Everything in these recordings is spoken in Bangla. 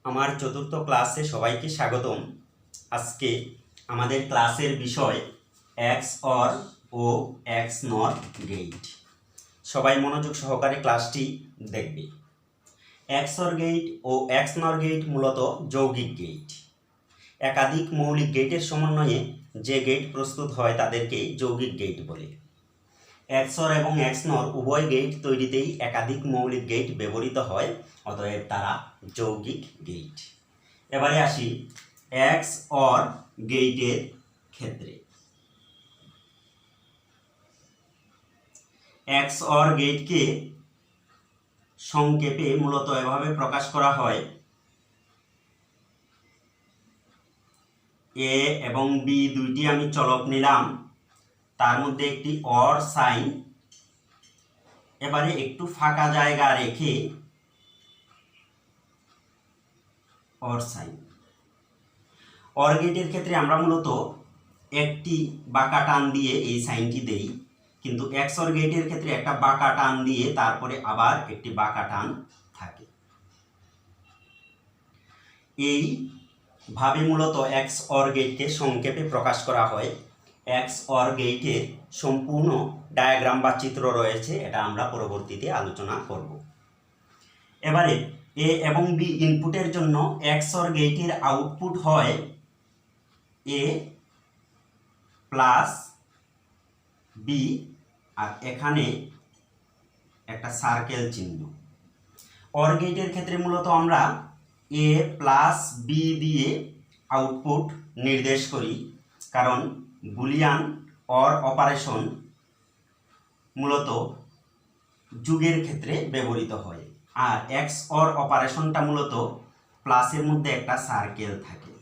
আমার চতুর্থ ক্লাসে সবাইকে স্বাগতম। আজকে আমাদের ক্লাসের বিষয় এক্স অর ও এক্স নর গেট। সবাই মনোযোগ সহকারে ক্লাসটি দেখবে। এক্স অর গেট ও এক্স নর গেট মূলত যৌগিক গেট। একাধিক মৌলিক গেটের সমন্বয়ে যে গেট প্রস্তুত হয় তাদেরকে যৌগিক গেট বলে। এক্স অর এবং এক্স নর উভয় গেট তৈরিতেই একাধিক মৌলিক গেট ব্যবহৃত হয়, অতএব তারা যৌগিক গেট। এবারে আসি এক্স অর গেটের ক্ষেত্রে। এক্স অর গেটকে সংক্ষেপে মূলত এভাবে প্রকাশ করা হয়, এ এবং বি দুইটি আমি চলক নিলাম, তার মধ্যে একটি অর সাইন, এবারে একটু ফাঁকা জায়গা রেখে অর সাইন। অর গেটের ক্ষেত্রে আমরা মূলত একটি বাঁকা টান দিয়ে এই সাইনটি দেই, কিন্তু এক্স অর গেটের ক্ষেত্রে একটা বাঁকা টান দিয়ে তারপরে আবার একটি বাঁকা টান থাকে। এই ভাবে মূলত এক্স অর গেটকে সংক্ষেপে প্রকাশ করা হয়। এক্স অর গেটের সম্পূর্ণ ডায়াগ্রাম বা চিত্র রয়েছে, এটা আমরা পরবর্তীতে আলোচনা করব। এবারে এ এবং বি ইনপুটের জন্য এক্স অর গেটের আউটপুট হয় এ প্লাস বি, আর এখানে একটা সার্কেল চিহ্ন। অর গেটের ক্ষেত্রে মূলত আমরা এ প্লাস বি দিয়ে আউটপুট নির্দেশ করি, কারণ বুলিয়ান অর অপারেশন মূলত যুগের ক্ষেত্রে ব্যবহৃত হয়, আর এক্স অর অপারেশনটা মূলত প্লাসের মধ্যে একটা সার্কেল থাকে।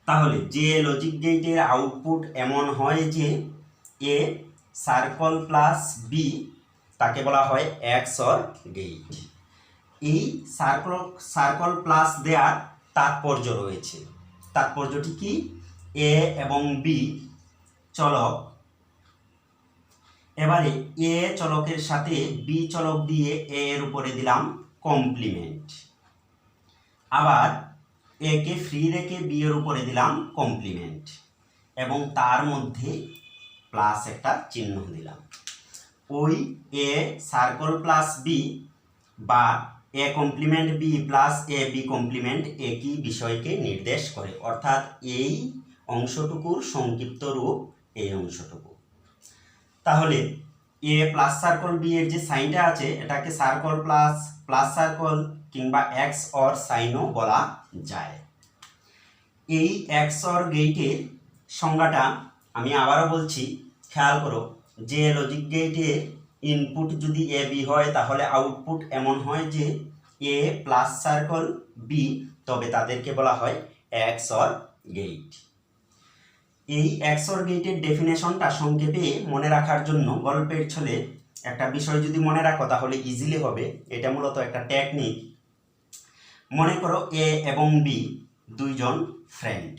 তাহলে যে লজিক গেটের আউটপুট এমন হয় যে এ সার্কেল প্লাস বি, তাকে বলা হয় এক্স অর গেট। এই সার্কেল প্লাস দেওয়ার তাৎপর্য রয়েছে। তাৎপর্যটি কি? এ এবং বি চলক, এবারে এ চলকের সাথে বি চলক দিয়ে এ এর উপরে দিলাম কমপ্লিমেন্ট, আবার এ কে ফ্রি রেখে বি এর উপরে দিলাম কমপ্লিমেন্ট, এবং তার মধ্যে প্লাস একটা চিহ্ন দিলাম। ওই এ সার্কেল প্লাস বি বা A complement B plus A B complement একই বিষয়কে নির্দেশ করে, অর্থাৎ এই অংশটুকুর সংক্ষিপ্ত রূপ এই অংশটুকু। তাহলে এ প্লাস সার্কেল বি এর যে সাইনটা আছে এটাকে সার্কেল প্লাস প্লাস সার্কেল কিংবা এক্স অর সাইনও বলা যায়। এই এক্স অর গেটের সংজ্ঞাটা আমি আবারও বলছি, খেয়াল করো। যে লজিক গেটের ইনপুট যদি এ বি হয় তাহলে আউটপুট এমন হয় যে এ প্লাস সার্কেল বি, তবে তাদেরকে বলা হয় এক্স অর গেট। এই এক্স অর গেটের ডেফিনেশনটা সংক্ষেপে মনে রাখার জন্য গল্পের ছলে একটা বিষয় যদি মনে রাখো তাহলে ইজিলি হবে। এটা মূলত একটা টেকনিক। মনে করো এ এবং বি দুইজন ফ্রেন্ড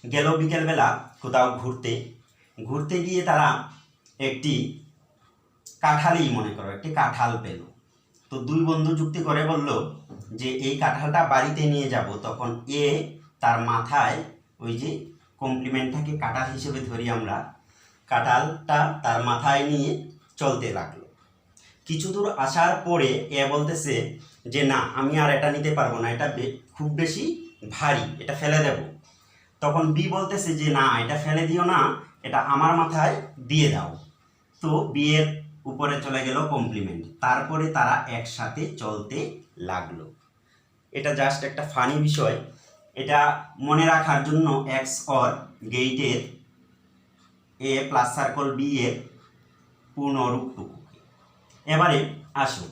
গেল বিকেলবেলা কোথাও ঘুরতে গিয়ে তারা একটি কাঁঠালই মনে করো একটি কাঁঠাল পেল। তো দুই বন্ধু যুক্তি করে বলল যে এই কাঁঠালটা বাড়িতে নিয়ে যাব। তখন এ তার মাথায় ওই যে কমপ্লিমেন্টটাকে কাঁঠাল হিসেবে ধরি আমরা, কাঁঠালটা তার মাথায় নিয়ে চলতে লাগলো। কিছু দূর আসার পরে এ বলতেছে যে না, আমি আর এটা নিতে পারবো না, এটা খুব বেশি ভারী, এটা ফেলে দেব। তখন বি বলতেছে যে না, এটা ফেলে দিও না, এটা আমার মাথায় দিয়ে দাও। তো বি এর উপরে চলে গেল কমপ্লিমেন্ট, তারপরে তারা একসাথে চলতে লাগলো। এটা জাস্ট একটা ফানি বিষয়, এটা মনে রাখার জন্য এক্স অর গেটের এ প্লাস সার্কেল বি এর পূর্ণরূপটুকু। এবারে আসো,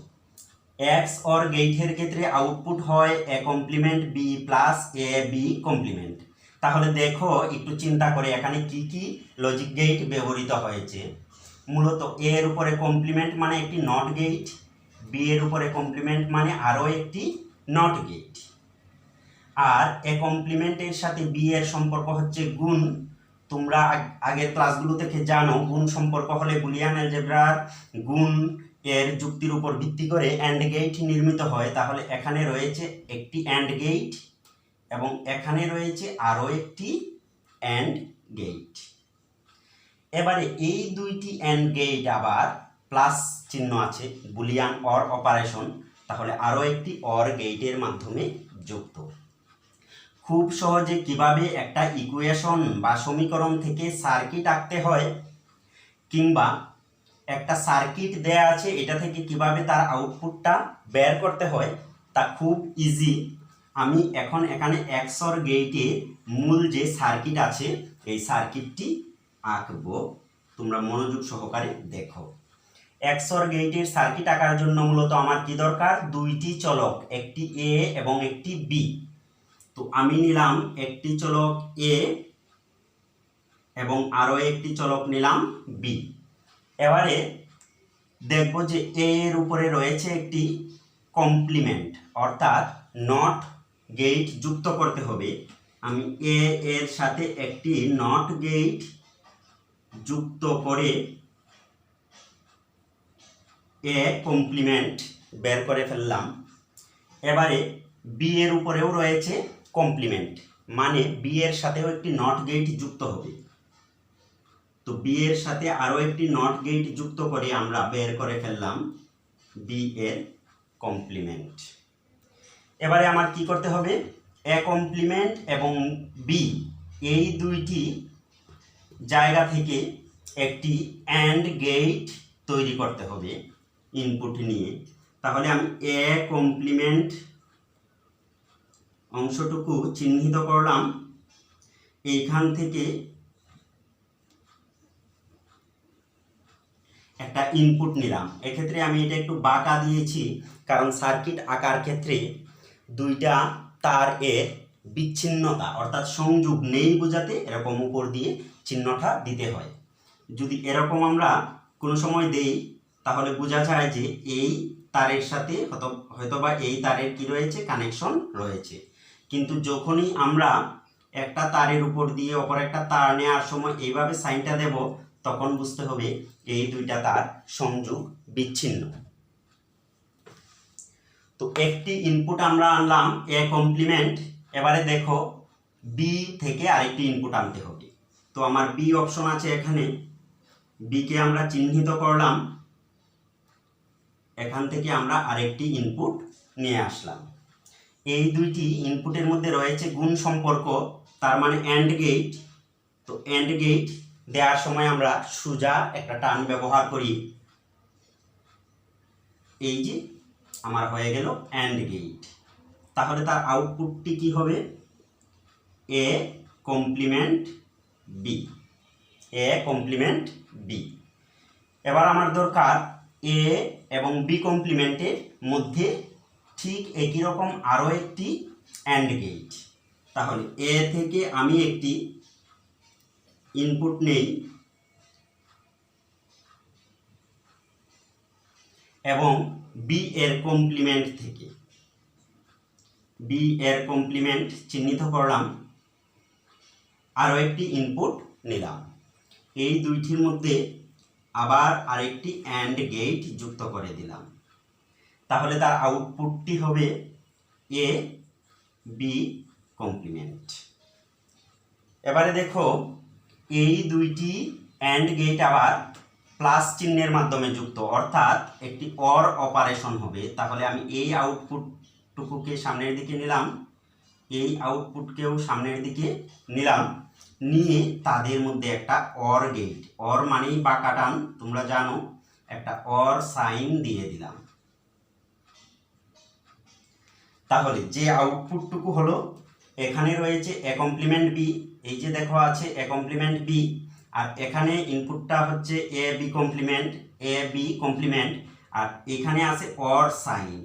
এক্স অর গেটের ক্ষেত্রে আউটপুট হয় A complement B plus A B complement. তাহলে দেখো একটু চিন্তা করে এখানে কি কি লজিক গেট ব্যবহৃত হয়েছে। মূলত এ এর উপরে কমপ্লিমেন্ট মানে একটি নট গেট, বি এর উপরে কমপ্লিমেন্ট মানে আরও একটি নট গেট, আর এ কমপ্লিমেন্টের সাথে বি এর সম্পর্ক হচ্ছে গুণ। তোমরা আগের ক্লাসগুলো থেকে জানো গুণ সম্পর্ক হলে বুলিয়ান অ্যালজেব্রার গুণ এর যুক্তির উপর ভিত্তি করে অ্যান্ড গেট নির্মিত হয়, তাহলে এখানে রয়েছে একটি অ্যান্ড গেট এবং এখানে রয়েছে আরও একটি অ্যান্ড গেট। এবারে এই দুইটি অ্যান্ড গেট আবার প্লাস চিহ্ন আছে, বুলিয়ান অর অপারেশন, তাহলে আরও একটি অর গেটের মাধ্যমে যুক্ত। খুব সহজে কিভাবে একটা ইকুয়েশন বা সমীকরণ থেকে সার্কিট আঁকতে হয়, কিংবা একটা সার্কিট দেয়া আছে এটা থেকে কিভাবে তার আউটপুটটা বের করতে হয় তা খুব ইজি। আমি এখন এখানে এক্সঅর গেটে মূল যে সার্কিট আছে এই সার্কিটটি আঁকবো, তোমরা মনোযোগ সহকারে দেখো। এক্সঅর গেটের সার্কিট আঁকার জন্য মূলত আমার কি দরকার, দুইটি চলক, একটি এ এবং একটি বি। তো আমি নিলাম একটি চলক এ এবং আরও একটি চলক নিলাম বি। এবারে দেখব যে এ এর উপরে রয়েছে একটি কমপ্লিমেন্ট, অর্থাৎ নট গেট যুক্ত করতে হবে। আমি এ এর সাথে একটি নট গেট যুক্ত করে এ কমপ্লিমেন্ট বের করে ফেললাম। এবারে বি এর উপরেও রয়েছে কমপ্লিমেন্ট, মানে বি এর সাথেও একটি নট গেট যুক্ত হবে। তো বি এর সাথে আরও একটি নট গেট যুক্ত করে আমরা বের করে ফেললাম বি এর কমপ্লিমেন্ট। এবারে আমার কি করতে হবে, এ কমপ্লিমেন্ট এবং বি এই দুইটি জায়গা থেকে একটি অ্যান্ড গেট তৈরি করতে হবে ইনপুট নিয়ে। তাহলে আমি এ কমপ্লিমেন্ট অংশটুকু চিহ্নিত করলাম, এইখান থেকে একটা ইনপুট নিলাম। এক্ষেত্রে আমি এটা একটু বাঁকা দিয়েছি, কারণ সার্কিট আঁকার ক্ষেত্রে দুইটা তার এর বিচ্ছিন্নতা অর্থাৎ সংযোগ নেই বোঝাতে এরকম উপর দিয়ে চিহ্নটা দিতে হয়। যদি এরকম আমরা কোনো সময় দেই তাহলে বোঝা যায় যে এই তারের সাথে হয়তোবা এই তারের কি রয়েছে, কানেকশন রয়েছে। কিন্তু যখনই আমরা একটা তারের উপর দিয়ে অপর একটা তার নেওয়ার সময় এইভাবে সাইনটা দেব, তখন বুঝতে হবে এই দুইটা তার সংযোগ বিচ্ছিন্ন। তো একটি ইনপুট আমরা আনলাম এ কমপ্লিমেন্ট। এবারে দেখো বি থেকে আরেকটি ইনপুট আনতে হবে। তো আমার বি অপশন আছে এখানে, বি কে আমরা চিহ্নিত করলাম, এখান থেকে আমরা আরেকটি ইনপুট নিয়ে আসলাম। এই দুইটি ইনপুটের মধ্যে রয়েছে গুণ সম্পর্ক, তার মানে অ্যান্ড গেট। তো অ্যান্ড গেট দেওয়ার সময় আমরা সোজা একটা টার্ন ব্যবহার করি, এই যে আমার হয়ে গেল অ্যান্ড গেট। তাহলে তার আউটপুটটি কি হবে, A complement B, A complement B. এবার আমার দরকার এ এবং বি কমপ্লিমেন্টের মধ্যে ঠিক একই রকম আরও একটি অ্যান্ড গেট। তাহলে এ থেকে আমি একটি ইনপুট নেই এবং বি এর কমপ্লিমেন্ট থেকে বি এর কমপ্লিমেন্ট চিহ্নিত করলাম, আরও একটি ইনপুট নিলাম। এই দুইটির মধ্যে আবার আরেকটি অ্যান্ড গেট যুক্ত করে দিলাম। তাহলে তার আউটপুটটি হবে এ বি কমপ্লিমেন্ট। এবারে দেখো এই দুইটি অ্যান্ড গেট আবার প্লাস চিহ্নের মাধ্যমে যুক্ত, অর্থাৎ একটি অর অপারেশন হবে। তাহলে আমি এই আউটপুটটুকুকে সামনের দিকে নিলাম, এই আউটপুটকেও সামনের দিকে নিলাম, নিয়ে তাদের মধ্যে একটা অর গেট, অর মানেই বাঁকা টান, তোমরা জানো, একটা অর সাইন দিয়ে দিলাম। তাহলে যে আউটপুটটুকু হলো, এখানে রয়েছে এ কমপ্লিমেন্ট বি, এই যে দেখো আছে এ কমপ্লিমেন্ট বি, আর এখানে ইনপুটটা হচ্ছে এ বি কমপ্লিমেন্ট, আর এখানে আছে অর সাইন,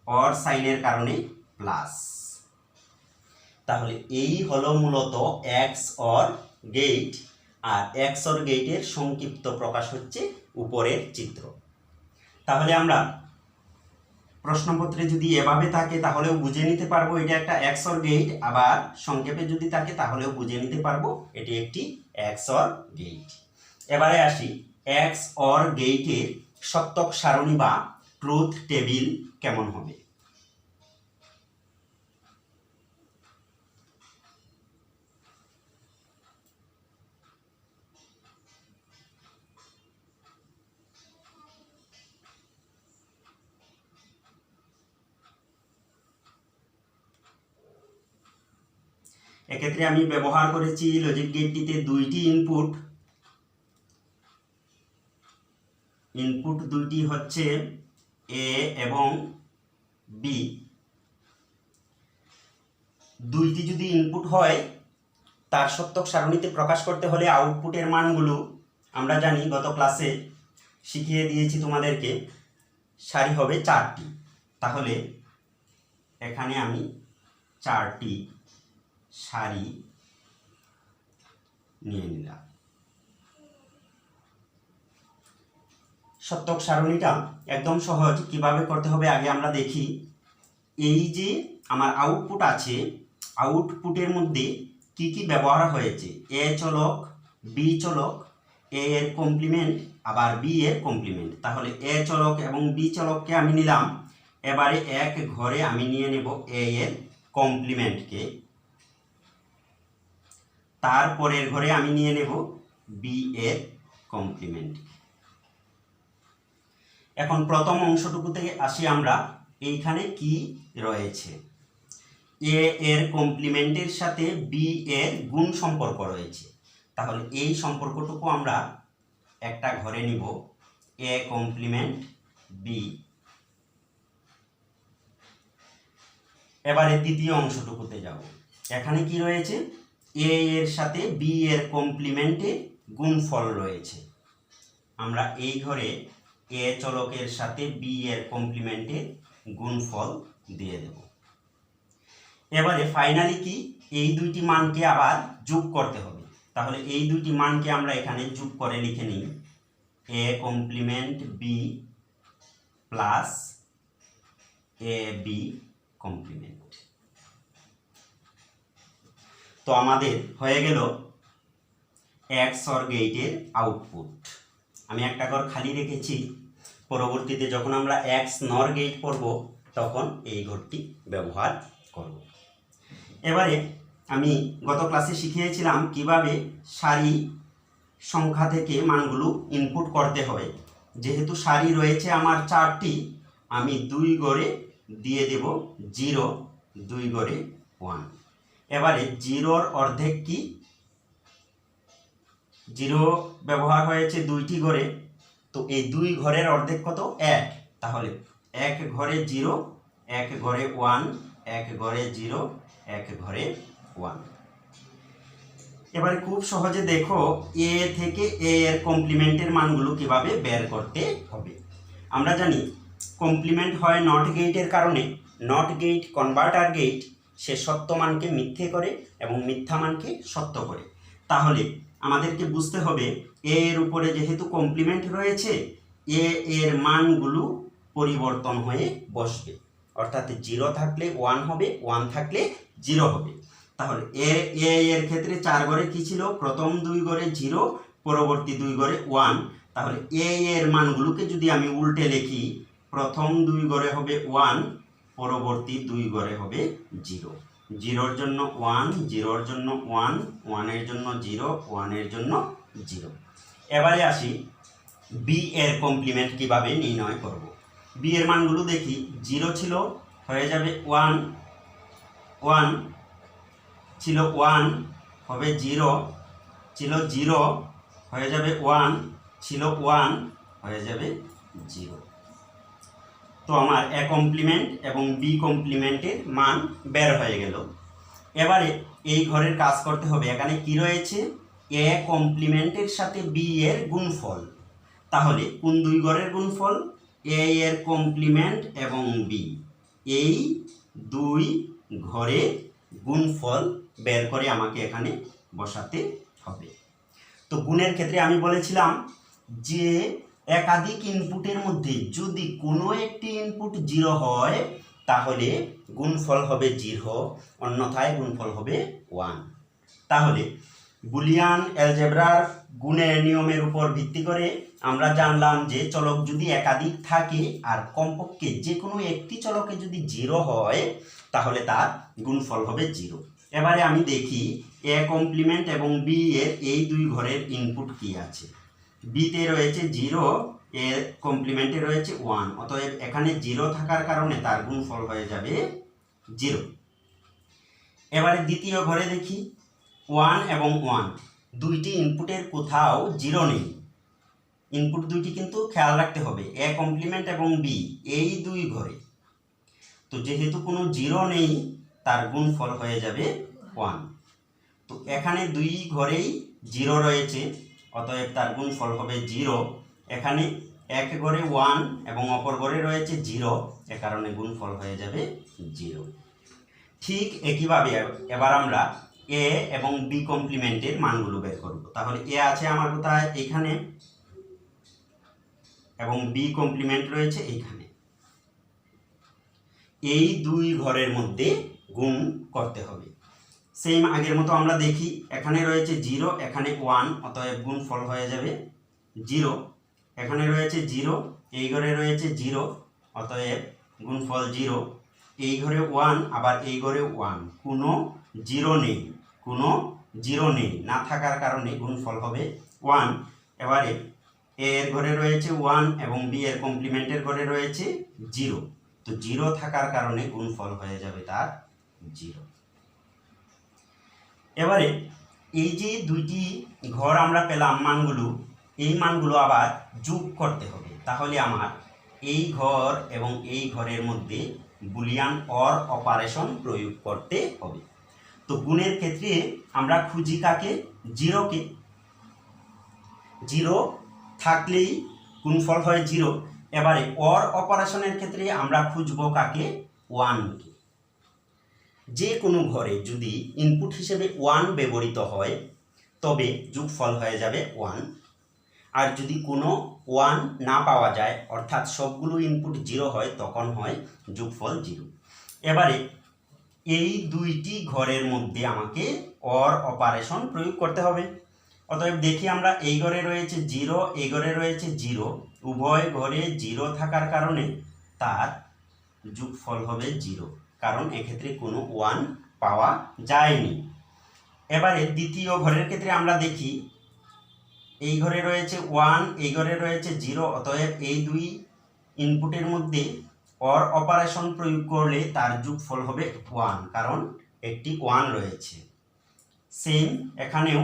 অর সাইনের কারণে প্লাস। তাহলে এই হলো মূলত এক্স অর গেট, আর এক্স অর গেটের সংক্ষিপ্ত প্রকাশ হচ্ছে উপরের চিত্র। তাহলে আমরা প্রশ্নপত্রে যদি এভাবে থাকে তাহলেও বুঝে নিতে পারবো এটা একটা এক্স অর গেট, আবার সংক্ষেপে যদি থাকে তাহলেও বুঝে নিতে পারবো এটি একটি এক্স অর গেট। এবারে আসি এক্স অর গেটের সত্যক সারণী বা ট্রুথ টেবিল কেমন হবে? এক্ষেত্রে আমি ব্যবহার করেছি লজিক গেটটিতে দুইটি ইনপুট দুইটি হচ্ছে এ এবং বি। দুইটি যদি ইনপুট হয় তার সত্যক সারণীতে প্রকাশ করতে হলে আউটপুটের মানগুলো আমরা জানি, গত ক্লাসে শিখিয়ে দিয়েছি তোমাদেরকে, সারি হবে 4টি। তাহলে এখানে আমি 4টি সারি নিয়ে নিলাম। সত্যক সারণীটা একদম সহজ, কিভাবে করতে হবে আগে আমরা দেখি। এই যে আমার আউটপুট আছে, আউটপুটের মধ্যে কি কি ব্যবহার হয়েছে, এ চলক, বি চলক, এ এর কমপ্লিমেন্ট আবার বি এর কমপ্লিমেন্ট। তাহলে এ চলক এবং বি চলককে আমি নিলাম, এবারে এক ঘরে আমি নিয়ে নেব এ এর কমপ্লিমেন্টকে, তারপরের ঘরে আমি নিয়ে নেব বি এর কমপ্লিমেন্ট। এখন প্রথম অংশটুকু থেকে আসি আমরা, এইখানে কি রয়েছে, এ এর কমপ্লিমেন্টের সাথে বি এর গুণ সম্পর্ক রয়েছে। তাহলে এই সম্পর্কটুকু আমরা একটা ঘরে নিব, এ কমপ্লিমেন্ট বি। এবারে দ্বিতীয় অংশটুকুতে যাব, এখানে কি রয়েছে, এ এর সাথে বি এর কমপ্লিমেন্টে গুণফল রয়েছে। আমরা এই ঘরে এ চলকের সাথে বি এর কমপ্লিমেন্টে গুণফল দিয়ে দেব। এবারে ফাইনালি কি, এই দুইটি মানকে আবার যোগ করতে হবে। তাহলে এই দুইটি মানকে আমরা এখানে যোগ করে লিখে নিই, A complement B plus A B complement. তো আমাদের হয়ে গেল XOR গেটের আউটপুট। আমি একটা ঘর খালি রেখেছি, পরবর্তীতে যখন আমরা XNOR গেট পড়ব তখন এই ঘরটি ব্যবহার করব। এবারে আমি গত ক্লাসে শিখিয়েছিলাম কিভাবে সারি সংখ্যা থেকে মানগুলো ইনপুট করতে হয়। যেহেতু সারি রয়েছে আমার 4টি, আমি 2 ঘরে দিয়ে দেব 0, 2 ঘরে 1। এবারে 0-র অর্ধেক কি, 0 ব্যবহার হয়েছে 2টি ঘরে, তো এই 2 ঘরের অর্ধেক কত, 1। তাহলে 1 ঘরে 0, 1 ঘরে 1, 1 ঘরে 0, 1 ঘরে 1। এবারে খুব সহজে দেখো এ থেকে এ এর কমপ্লিমেন্টের মানগুলো কিভাবে বের করতে হবে। আমরা জানি কমপ্লিমেন্ট হয় নট গেটের কারণে। নট গেট কনভার্টার গেট, সে সত্য মানকে মিথ্যে করে এবং মিথ্যা মানকে সত্য করে। তাহলে আমাদেরকে বুঝতে হবে এ এর উপরে যেহেতু কমপ্লিমেন্ট রয়েছে, এ এর মানগুলো পরিবর্তন হয়ে বসবে, অর্থাৎ 0 থাকলে 1 হবে, 1 থাকলে 0 হবে। তাহলে এ এর ক্ষেত্রে 4 ঘরে কি ছিল, প্রথম 2 ঘরে 0, পরবর্তী 2 ঘরে 1। তাহলে এ এর মানগুলোকে যদি আমি উল্টে লিখি, প্রথম 2 ঘরে হবে 1, পরবর্তী 2 ঘরে হবে 0। 0-র জন্য 1, 0-র জন্য 1, 1-এর জন্য 0, 1-এর জন্য 0। এবারে আসি বি এর কমপ্লিমেন্ট কিভাবে নির্ণয় করব। বি এর মানগুলো দেখি, 0 ছিল, হয়ে যাবে 1, 1 ছিল 1 হবে 0, ছিল 0 হয়ে যাবে 1, ছিল 1 হয়ে যাবে 0। তো আমার এ কমপ্লিমেন্ট এবং বি কমপ্লিমেন্টের মান বের হয়ে গেল। এবারে এই ঘরের কাজ করতে হবে, এখানে কি রয়েছে, এ কমপ্লিমেন্টের সাথে বি এর গুণফল। তাহলে কোন 2 ঘরের গুণফল, এ এর কমপ্লিমেন্ট এবং বি, এই 2 ঘরে গুণফল বের করে আমাকে এখানে বসাতে হবে। তো গুণের ক্ষেত্রে আমি বলেছিলাম যে একাধিক ইনপুটের মধ্যে যদি কোনো একটি ইনপুট 0 হয় তাহলে গুণফল হবে 0, অন্যথায় গুণফল হবে 1। তাহলে বুলিয়ান অ্যালজেব্রার গুণের নিয়মের উপর ভিত্তি করে আমরা জানলাম যে চলক যদি একাধিক থাকে আর কমপক্ষে যে কোনো একটি চলকে যদি 0 হয় তাহলে তার গুণফল হবে 0। এবারে আমি দেখি এ কমপ্লিমেন্ট এবং বি এর এই দুই ঘরের ইনপুট কি আছে। বিতে রয়েছে 0, এর কমপ্লিমেন্টে রয়েছে 1, অতএব এখানে 0 থাকার কারণে তার গুণফল হয়ে যাবে 0। এবারে দ্বিতীয় ঘরে দেখি 1 এবং 1 দুইটি ইনপুটের কোথাও 0 নেই। ইনপুট দুইটি কিন্তু খেয়াল রাখতে হবে, এ কমপ্লিমেন্ট এবং বি এই দুই ঘরে। তো যেহেতু কোনো 0 নেই তার গুণফল হয়ে যাবে 1। তো এখানে দুই ঘরেই 0 রয়েছে, অতএব তার গুণফল হবে 0। এখানে এক ঘরে 1 এবং অপর ঘরে রয়েছে 0, এ কারণে গুণফল হয়ে যাবে 0। ঠিক একইভাবে এবার আমরা এ এবং বি কমপ্লিমেন্টের মানগুলো বের করব। তাহলে এ আছে আমার কোথায়? এখানে, এবং বি কমপ্লিমেন্ট রয়েছে এইখানে। এই দুই ঘরের মধ্যে গুণ করতে হবে। সেম আগের মতো আমরা দেখি, এখানে রয়েছে 0, এখানে 1, অতএব গুণফল হয়ে যাবে 0। এখানে রয়েছে 0, এই ঘরে রয়েছে 0, অতএব গুণফল 0। এই ঘরে 1, আবার এই ঘরে 1, কোনো 0 নেই, কোনো 0 নেই, না থাকার কারণে গুণফল হবে 1। এবারে এর ঘরে রয়েছে 1 এবং বি এর কমপ্লিমেন্টের ঘরে রয়েছে 0, তো 0 থাকার কারণে গুণফল হয়ে যাবে তার 0। এবারে এই যে দুইটি ঘর আমরা পেলাম মানগুলো, এই মানগুলো আবার যোগ করতে হবে। তাহলে আমার এই ঘর এবং এই ঘরের মধ্যে বুলিয়ান অর অপারেশন প্রয়োগ করতে হবে। তো গুণের ক্ষেত্রে আমরা খুঁজি কাকে? 0কে। 0 থাকলেই গুণফল হয় 0। এবারে অর অপারেশনের ক্ষেত্রে আমরা খুঁজব কাকে? 1কে। যে কোনো ঘরে যদি ইনপুট হিসেবে 1 ব্যবহৃত হয় তবে যোগফল হয়ে যাবে 1। আর যদি কোনো 1 না পাওয়া যায়, অর্থাৎ সবগুলো ইনপুট 0 হয়, তখন হয় যোগফল 0। এবারে এই দুইটি ঘরের মধ্যে আমাকে অর অপারেশন প্রয়োগ করতে হবে। অতএব দেখি আমরা, এই ঘরে রয়েছে 0, এই ঘরে রয়েছে 0, উভয় ঘরে 0 থাকার কারণে তার যোগফল হবে 0, কারণ এক্ষেত্রে কোনো 1 পাওয়া যায়নি। এবারে দ্বিতীয় ঘরের ক্ষেত্রে আমরা দেখি, এই ঘরে রয়েছে 1, এই ঘরে রয়েছে 0, অতএব এই দুই ইনপুটের মধ্যে অর অপারেশন প্রয়োগ করলে তার যোগফল হবে 1, কারণ একটি 1 রয়েছে। সেম এখানেও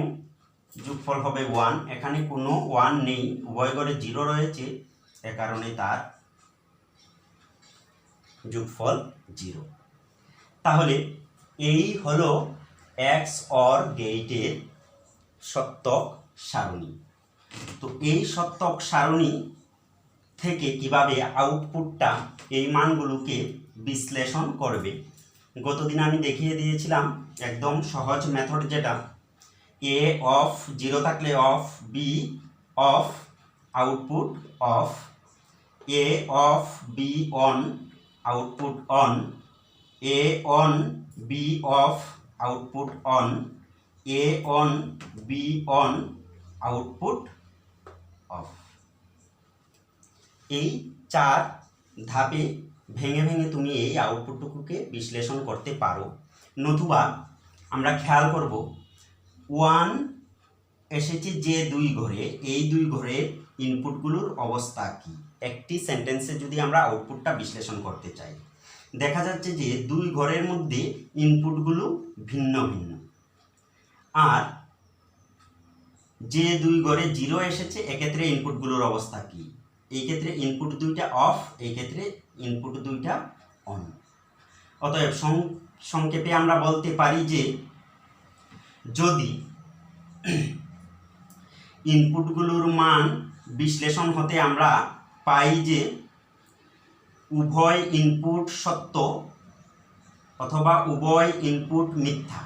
যোগফল হবে 1, এখানে কোনো 1 নেই, উভয় ঘরে 0 রয়েছে, এ কারণে তার যোগফল 0। তাহলে এই হলো এক্স অর গেটের সত্যক সারণী। তো এই সত্যক সারণী থেকে কিভাবে আউটপুটটা এই মানগুলোকে বিশ্লেষণ করবে, গতদিন আমি দেখিয়ে দিয়েছিলাম একদম সহজ মেথড, যেটা এ অফ 0 থাকলে off, B off, output off, A off B on, output on, A on B off, output on, A on B on, output off. এই 4 ধাপে ভেঙে ভেঙে তুমি এই আউটপুটটুকুকে বিশ্লেষণ করতে পারো। নতুবা আমরা খেয়াল করব 1 এসেছে যে দুই ঘরে, এই দুই ঘরের ইনপুটগুলোর অবস্থা কি, একটি সেন্টেন্সে যদি আমরা আউটপুটটা বিশ্লেষণ করতে চাই, দেখা যাচ্ছে যে দুই ঘরের মধ্যে ইনপুটগুলো ভিন্ন ভিন্ন। আর যে দুই ঘরে 0 এসেছে, এক্ষেত্রে ইনপুটগুলোর অবস্থা কি? এই ক্ষেত্রে ইনপুট দুইটা অফ, এই ক্ষেত্রে ইনপুট দুইটা অন। অতএব সংক্ষেপে আমরা বলতে পারি যে যদি ইনপুটগুলোর মান বিশ্লেষণ হতে আমরা পাই যে উভয় ইনপুট সত্য অথবা উভয় ইনপুট মিথ্যা,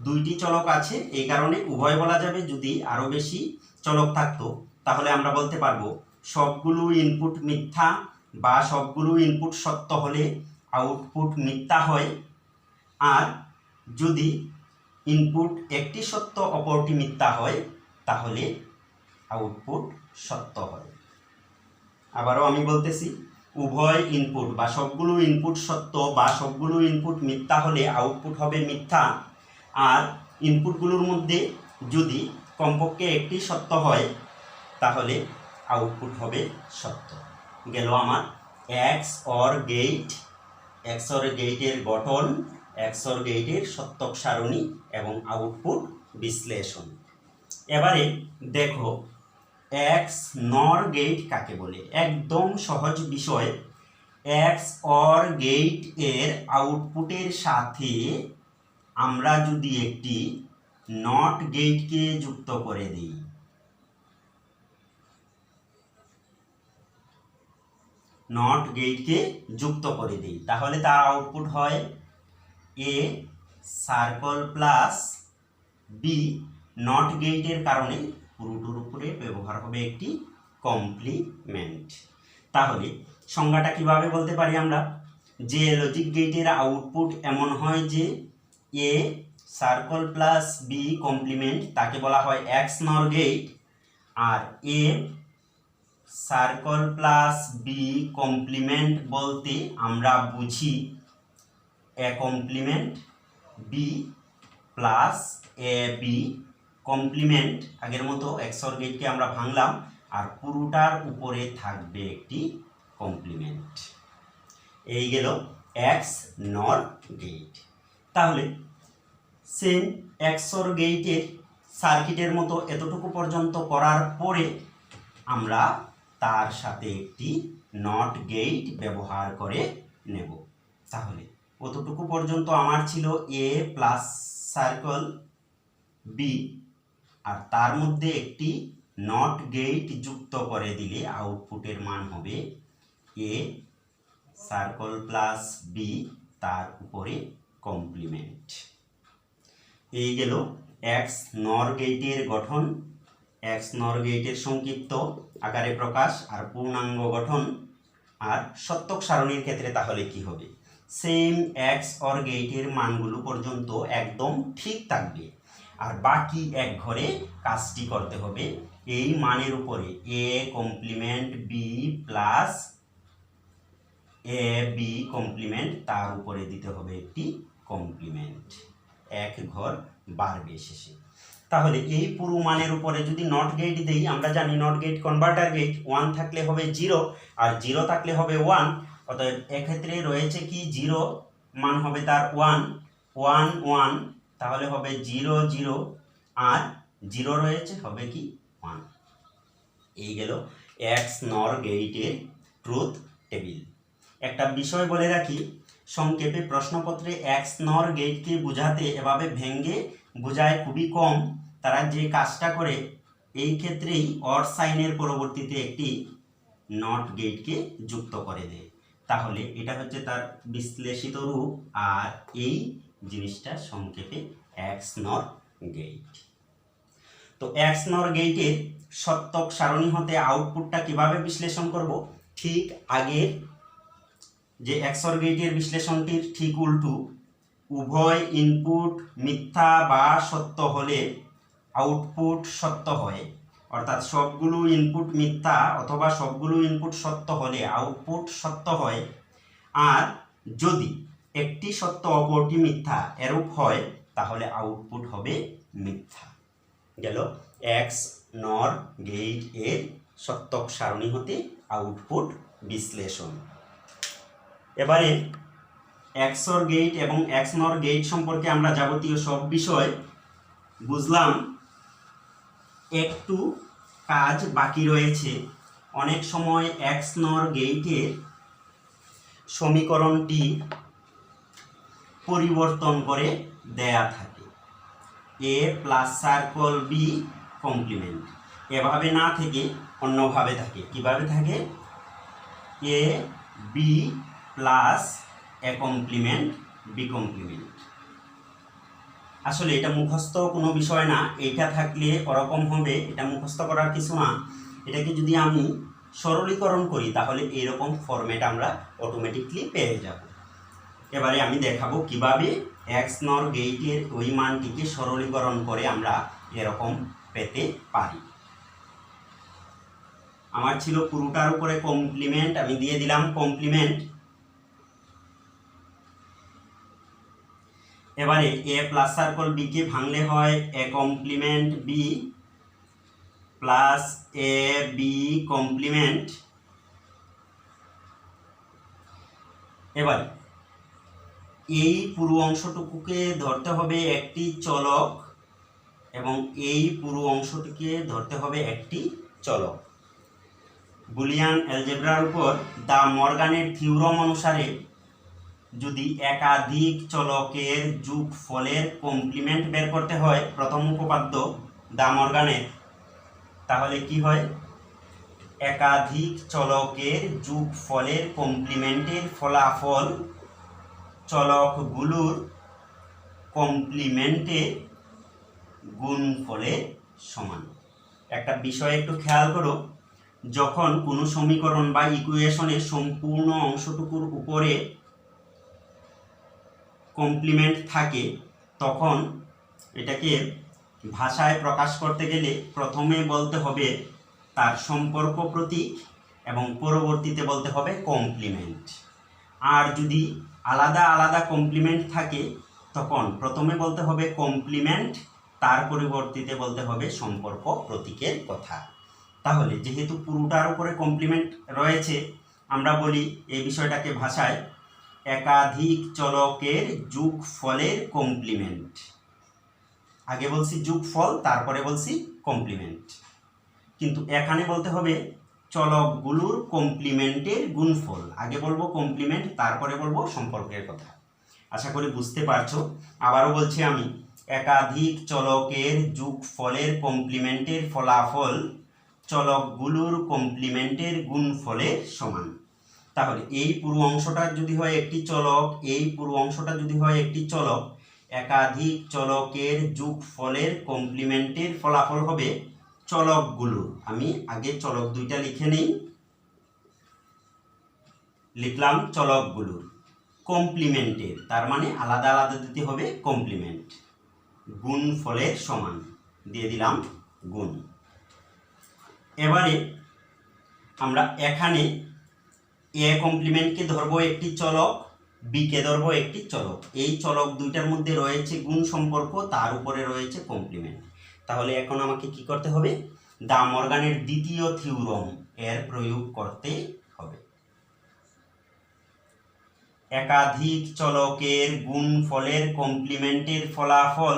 দুইটি চলক আছে, এই কারণে উভয় বলা যাবে। যদি আরও বেশি চলক থাকতো তাহলে আমরা বলতে পারবো সবগুলো ইনপুট মিথ্যা বা সবগুলো ইনপুট সত্য হলে আউটপুট মিথ্যা হয়। আর যদি ইনপুট একটি সত্য অপরটি মিথ্যা হয় তাহলে আউটপুট সত্য হয়। আবারও আমি বলতেছি, উভয় ইনপুট বা সবগুলো ইনপুট সত্য বা সবগুলো ইনপুট মিথ্যা হলে আউটপুট হবে মিথ্যা। আর ইনপুটগুলোর মধ্যে যদি কমপক্ষে একটি সত্য হয় তাহলে আউটপুট হবে সত্য। গেল আমার X OR gate, X OR গেটের গঠন, এক্স অর গেটের সত্যক সারণী এবং আউটপুট বিশ্লেষণ। এবারে দেখো এক্স নর গেট কাকে বলে। একদম সহজ বিষয়। এক্স অর গেট এর আউটপুটের সাথে আমরা যদি একটি নট গেটকে যুক্ত করে দিই, নট গেটকে যুক্ত করে দিই তাহলে তার আউটপুট হয় এ সার্কল প্লাস বি। নট গেটের কারণে পুরোটার উপরে ব্যবহার হবে একটি কমপ্লিমেন্ট। তাহলে সংজ্ঞাটা কিভাবে বলতে পারি আমরা, যে লজিক গেটের আউটপুট এমন হয় যে A circle plus B complement তাকে বলা হয় এক্স নর গেট। আর A circle plus B complement বলতে আমরা বুঝি A complement B plus A B complement. আগের মতো এক্স অর গেটকে আমরা ভাঙলাম আর পুরোটার উপরে থাকবে একটি কমপ্লিমেন্ট। এই গেল এক্স নর গেট। তাহলে সেম এক্স অর গেটের সার্কিটের মতো এতটুকু পর্যন্ত করার পরে আমরা তার সাথে একটি নট গেট ব্যবহার করে নেব। তাহলে কতটুকু পর্যন্ত আমার ছিল এ প্লাস সার্কল বি, আর তার মধ্যে একটি নট গেট যুক্ত করে দিলে আউটপুটের মান হবে এ সার্কল প্লাস বি তার উপরে কমপ্লিমেন্ট। এই গেল এক্স নর গেটের গঠন, এক্স নর গেটের সংক্ষিপ্ত আকারে প্রকাশ আর পূর্ণাঙ্গ গঠন। আর সত্যক সারণীর ক্ষেত্রে তাহলে কি হবে, সেম এক্স অর গেটের মানগুলো পর্যন্ত একদম ঠিক থাকবে আর বাকি এক ঘরে কাজটি করতে হবে এই মানের উপরে A complement B plus A B complement তার উপরে দিতে হবে একটি কমপ্লিমেন্ট, এক ঘর বাড়বে শেষে। তাহলে এই পুরো মানের উপরে যদি নট গেট দেই, আমরা জানি নট গেট কনভার্টার গেট, 1 থাকলে হবে 0 আর 0 থাকলে হবে 1। অতএব এক্ষেত্রে রয়েছে কি 0 মান হবে তার 1 1 1, তাহলে হবে 0 0 আর 0 রয়েছে হবে কি 1। এই গেল এক্স নর গেটের ট্রুথ টেবিল। একটা বিষয় বলে রাখি, সংক্ষেপে প্রশ্নপত্রে এক্স নর গেটকে বোঝাতে এভাবে ভেঙ্গে বোঝায় খুবই কম। তারা যে কাজটা করে এই ক্ষেত্রেই অর সাইনের পরবর্তীতে একটি নট গেটকে যুক্ত করে দেয়। তাহলে এটা হচ্ছে তার বিশ্লেষিত রূপ আর এই জিনিসটা সংক্ষেপে এক্স নর গেট। তো এক্স নর গেটের সত্যক সারণী হতে আউটপুটটা কিভাবে বিশ্লেষণ করব, ঠিক আগের যে এক্স অর গেটের বিশ্লেষণটির ঠিক উল্টো। উভয় ইনপুট মিথ্যা বা সত্য হলে আউটপুট সত্য হয়, অর্থাৎ সবগুলো ইনপুট মিথ্যা অথবা সবগুলো ইনপুট সত্য হলে আউটপুট সত্য হয়। আর যদি একটি সত্য অপরটি মিথ্যা এরূপ হয় তাহলে আউটপুট হবে মিথ্যা। গেল এক্স নর গেট এর সত্যক সারণী হতে আউটপুট বিশ্লেষণ। এবারে এক্স অর গেট এবং এক্স নর গেট সম্পর্কে আমরা যাবতীয় সব বিষয় বুঝলাম। একটু কাজ বাকি রয়েছে। অনেক সময় এক্স নর গেটের সমীকরণটি পরিবর্তন করে দেয়া থাকে, A plus circle B complement এভাবে না থেকে অন্যভাবে থাকে। কিভাবে থাকে, A B plus A complement B complement. আসলে এটা মুখস্থ কোনো বিষয় না, এটা থাকলে ওরকম হবে, এটা মুখস্থ করার কিছু না। এটাকে যদি আমি সরলীকরণ করি তাহলে এরকম ফরম্যাট আমরা অটোমেটিকলি পেয়ে যাব। এবারে আমি দেখাবো কিভাবে এক্স নর গেটের ওই মানটিকে সরলীকরণ করে আমরা এরকম পেতে পারি। আমার ছিল পুরোটার উপরে কমপ্লিমেন্ট, আমি দিয়ে দিলাম কমপ্লিমেন্ট। এবারে এ প্লাস সার্কল বি কে ভাঙলে হয় A complement B plus A B complement. এবার এই পুরো অংশটুকুকে ধরতে হবে একটি চলক এবং এই পুরো অংশটিকে ধরতে হবে একটি চলক। বুলিয়ান অ্যালজেব্রার উপর দা মর্গানের থিওরম অনুসারে যদি একাধিক চলকের যোগফলের কমপ্লিমেন্ট বের করতে হয় প্রথম উপপাদ্য দা মর্গানের, তাহলে কি হয়? একাধিক চলকের যোগফলের কমপ্লিমেন্টের ফলাফল চলকগুলোর কমপ্লিমেন্টের গুণফলের সমান। একটা বিষয় একটু খেয়াল করো, যখন কোনো সমীকরণ বা ইকুয়েশনের সম্পূর্ণ অংশটুকুর উপরে কমপ্লিমেন্ট থাকে তখন এটাকে ভাষায় প্রকাশ করতে গেলে প্রথমে বলতে হবে তার সম্পর্ক প্রতীক এবং পরবর্তীতে বলতে হবে কমপ্লিমেন্ট। আর যদি আলাদা আলাদা কমপ্লিমেন্ট থাকে তখন প্রথমে বলতে হবে কমপ্লিমেন্ট, তার পরিবর্তীতে বলতে হবে সম্পর্ক প্রতীকের কথা। তাহলে যেহেতু পুরোটার উপরে কমপ্লিমেন্ট রয়েছে, আমরা বলি এই বিষয়টাকে ভাষায় একাধিক চলকের যোগফলের কমপ্লিমেন্ট। আগে বলছি যোগফল, তারপরে বলছি কমপ্লিমেন্ট, কিন্তু এখানে বলতে হবে চলকগুলোর কমপ্লিমেন্টের গুণফল। আগে বলবো কমপ্লিমেন্ট, তারপরে বলবো সম্পর্কের কথা। আশা করি বুঝতে পারছো। আবারও বলছি আমি, একাধিক চলকের যোগফলের কমপ্লিমেন্টের ফলাফল চলকগুলোর কমপ্লিমেন্টের গুণফলের সমান। তাহলে এই পুরো অংশটা যদি হয় একটি চলক, এই পুরো অংশটা যদি হয় একটি চলক, একাধিক চলকের যোগফলের কমপ্লিমেন্টের ফলাফল হবে চলকগুলোর, আমি আগে চলক দুইটা লিখে নেই, লিখলাম চলকগুলোর কমপ্লিমেন্টের, তার মানে আলাদা আলাদা দিতে হবে কমপ্লিমেন্ট, গুণফলের সমান, দিয়ে দিলাম গুণ। এবারে আমরা এখানে এ কমপ্লিমেন্টকে ধরবো একটি চলক, বি কে ধরবো একটি চলক। এই চলক দুইটার মধ্যে রয়েছে গুণ সম্পর্ক, তার উপরে রয়েছে কমপ্লিমেন্ট। তাহলে এখন আমাকে কি করতে হবে? দা মর্গানের দ্বিতীয় থিওরম এর প্রয়োগ করতে হবে। একাধিক চলকের গুণফলের কমপ্লিমেন্টের ফলাফল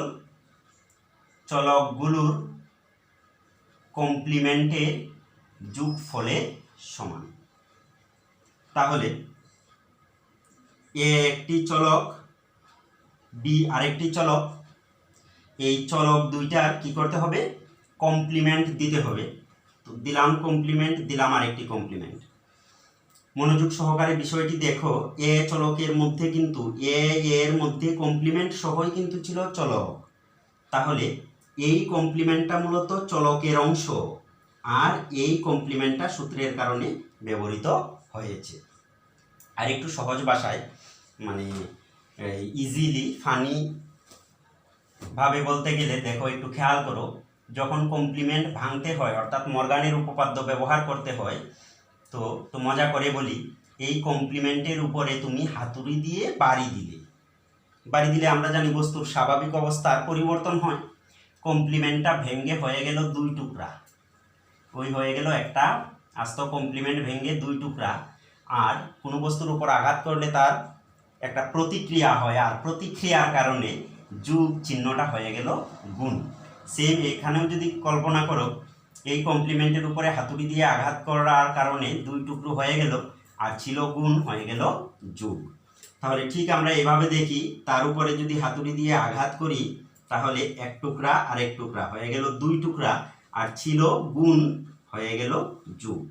চলকগুলোর কমপ্লিমেন্টের যোগফলের সমান। তাহলে এ একটি চলক, বি আরেকটি চলক, এই চলক দুইটার কি করতে হবে? কমপ্লিমেন্ট দিতে হবে। তো দিলাম কমপ্লিমেন্ট, দিলাম আরেকটি কমপ্লিমেন্ট। মনোযোগ সহকারে বিষয়টি দেখো, এ চলকের মধ্যে কিন্তু এর মধ্যে কমপ্লিমেন্ট সহই কিন্তু ছিল চলক, তাহলে এই কমপ্লিমেন্টটা মূলত চলকের অংশ, আর এই কমপ্লিমেন্টটা সূত্রের কারণে ব্যবহৃত হয়েছে। আর একটু সহজ ভাষায় মানে ইজিলি ফানি ভাবে বলতে গেলে দেখো, একটু খেয়াল করো, যখন কমপ্লিমেন্ট ভাঙতে হয় অর্থাৎ মর্গানের উপপাদ্য ব্যবহার করতে হয়, তো মজা করে বলি, এই কমপ্লিমেন্টের উপরে তুমি হাতুড়ি দিয়ে বাড়ি দিলে আমরা জানি বস্তুর স্বাভাবিক অবস্থার পরিবর্তন হয়। কমপ্লিমেন্টটা ভেঙে হয়ে গেল দুই টুকরা, ওই হয়ে গেল একটা আস্ত কমপ্লিমেন্ট ভেঙে দুই টুকরা। আর কোনো বস্তুর উপর আঘাত করলে তার একটা প্রতিক্রিয়া হয়, আর প্রতিক্রিয়ার কারণে যোগ চিহ্নটা হয়ে গেল গুণ। সেম এখানেও যদি কল্পনা করো, এই কমপ্লিমেন্টের উপরে হাতুড়ি দিয়ে আঘাত করার কারণে দুই টুকরো হয়ে গেল, আর ছিল গুণ, হয়ে গেল যোগ। তাহলে ঠিক আমরা এভাবে দেখি, তার উপরে যদি হাতুড়ি দিয়ে আঘাত করি তাহলে এক টুকরা আর এক টুকরা হয়ে গেল দুই টুকরা, আর ছিল গুণ, হয়ে গেল যোগ।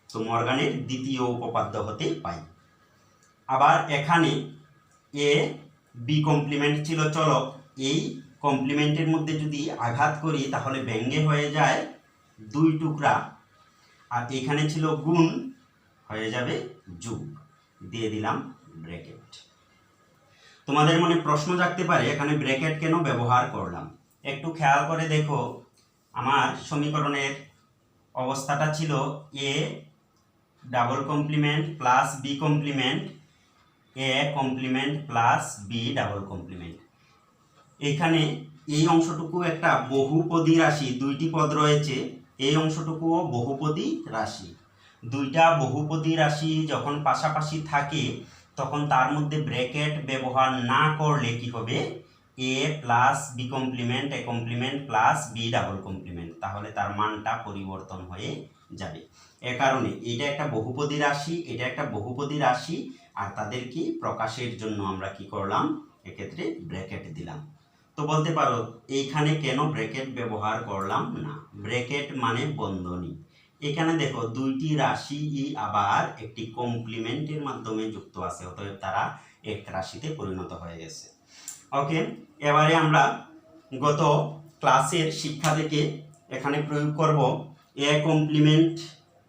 তো মর্গানের দ্বিতীয় উপপাদ্য হতে পাই। আবার এখানে এ বি কমপ্লিমেন্ট ছিল চলক, এই কমপ্লিমেন্টের মধ্যে যদি আঘাত করি তাহলে ব্যঙ্গে হয়ে যায় দুই টুকরা, আর এখানে ছিল গুণ, হয়ে যাবে যোগ, দিয়ে দিলাম ব্র্যাকেট। তোমাদের মনে প্রশ্ন জাগতে পারে এখানে ব্র্যাকেট কেন ব্যবহার করলাম। একটু খেয়াল করে দেখো, আমার সমীকরণের অবস্থাটা ছিল A double complement plus B complement A complement plus B double complement. এখানে এই অংশটুকু একটা বহুপদী রাশি, দুইটি পদ রয়েছে, এই অংশটুকুও বহুপদী রাশি। দুইটা বহুপদী রাশি যখন পাশাপাশি থাকে তখন তার মধ্যে ব্র্যাকেট ব্যবহার না করলে কি হবে, A plus B complement A complement plus B double complement, তাহলে তার মানটা পরিবর্তন হয়ে যাবে। এ কারণে এটা একটা বহুপদী রাশি, এটা একটা বহুপদী রাশি, আর তাদেরকে প্রকাশের জন্য আমরা কি করলাম, এক্ষেত্রে ব্র্যাকেট দিলাম। তো বলতে পারো এইখানে কেন ব্র্যাকেট ব্যবহার করলাম না। ব্র্যাকেট মানে বন্ধনী। এখানে দেখো দুইটি রাশি আবার একটি কমপ্লিমেন্টের মাধ্যমে যুক্ত আছে, অতএব তারা এক রাশিতে পরিণত হয়ে গেছে। ওকে, এবারে আমরা গত ক্লাসের শিক্ষা থেকে এখানে প্রয়োগ করব এ কমপ্লিমেন্ট।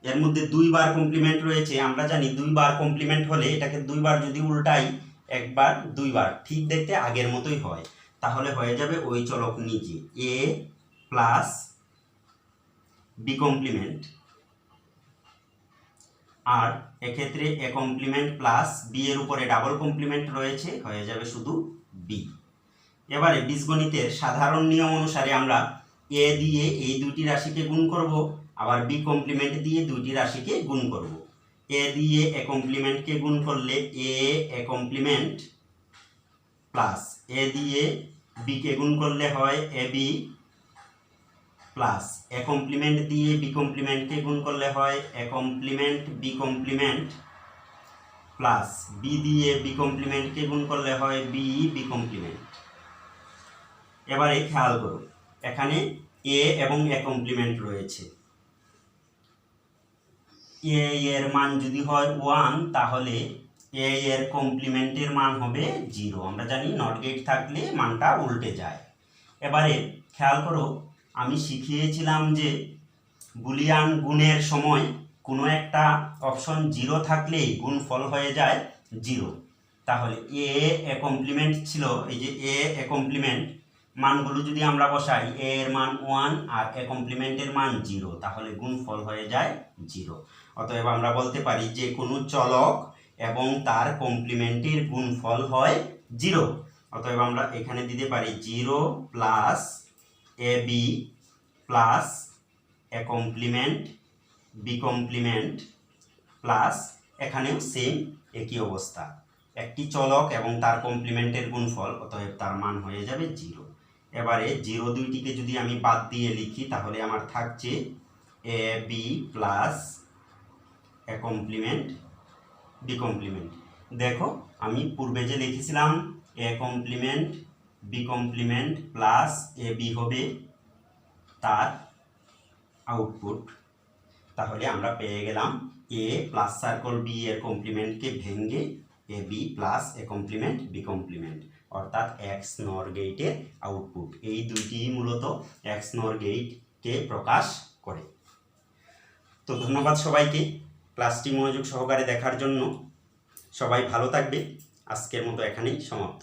এর মধ্যে দুইবার কমপ্লিমেন্ট রয়েছে, আমরা জানি দুইবার কমপ্লিমেন্ট হলে এটাকে দুইবার যদি উল্টাই, একবার দুইবার ঠিক দেখতে আগের মতোই হয়, তাহলে হয়ে যাবে ওই চলক নিজে এ প্লাস বি কমপ্লিমেন্ট, আর এক্ষেত্রে এ কমপ্লিমেন্ট প্লাস বি এর উপরে ডাবল কমপ্লিমেন্ট রয়েছে, হয়ে যাবে শুধু বি। এবারে বীজগণিতের সাধারণ নিয়ম অনুসারে আমরা এ দিয়ে এই দুইটি রাশিকে গুণ করব, আবার বি কমপ্লিমেন্ট দিয়ে দুইটি রাশিকে গুণ করব। এ দিয়ে এ কমপ্লিমেন্টকে গুণ করলে এ কমপ্লিমেন্ট প্লাস এ দিয়ে বি কে গুণ করলে হয় A B plus A complement দিয়ে বি কমপ্লিমেন্টকে গুণ করলে হয় A complement B complement plus B দিয়ে বি কমপ্লিমেন্টকে গুণ করলে হয় বি কমপ্লিমেন্ট। এবারে খেয়াল করো, এখানে এ এবং এ কমপ্লিমেন্ট রয়েছে, এ এর মান যদি হয় 1 তাহলে এ এর কমপ্লিমেন্টের মান হবে 0। আমরা জানি নট গেট থাকলে মানটা উল্টে যায়। এবারে খেয়াল করো, আমি শিখিয়েছিলাম যে বুলিয়ান গুণের সময় কোনো একটা অপশন 0 থাকলেই গুণফল হয়ে যায় 0। তাহলে এ কমপ্লিমেন্ট ছিল, এই যে এ কমপ্লিমেন্ট মানগুলো যদি আমরা বসাই, এ এর মান 1 আর এ কমপ্লিমেন্টের মান 0, তাহলে গুণফল হয়ে যায় 0। অতএব আমরা বলতে পারি যে কোনো চলক এবং তার কমপ্লিমেন্টের গুণফল হয় 0। অতএব আমরা এখানে দিতে পারি 0 plus A B plus A complement B complement plus, এখানেও সেম একই অবস্থা, একটি চলক এবং তার কমপ্লিমেন্টের গুণফল, অতএব তার মান হয়ে যাবে 0। এবারে 0 দুইটিকে যদি আমি বাদ দিয়ে লিখি তাহলে আমার থাকছে A B plus A complement B complement. দেখো আমি পূর্বে যে লিখেছিলাম A complement B complement plus A B হবে তার আউটপুট, তাহলে আমরা পেয়ে গেলাম এ প্লাস সার্কল বি এর কমপ্লিমেন্টকে ভেঙে A B plus A complement B complement, অর্থাৎ এক্স নর গেটের আউটপুট। এই দুইটি মূলত এক্স নর গেটকে প্রকাশ করে। তো ধন্যবাদ সবাইকে ক্লাসটি মনোযোগ সহকারে দেখার জন্য। সবাই ভালো থাকবে। আজকের মতো এখানেই সমাপ্ত।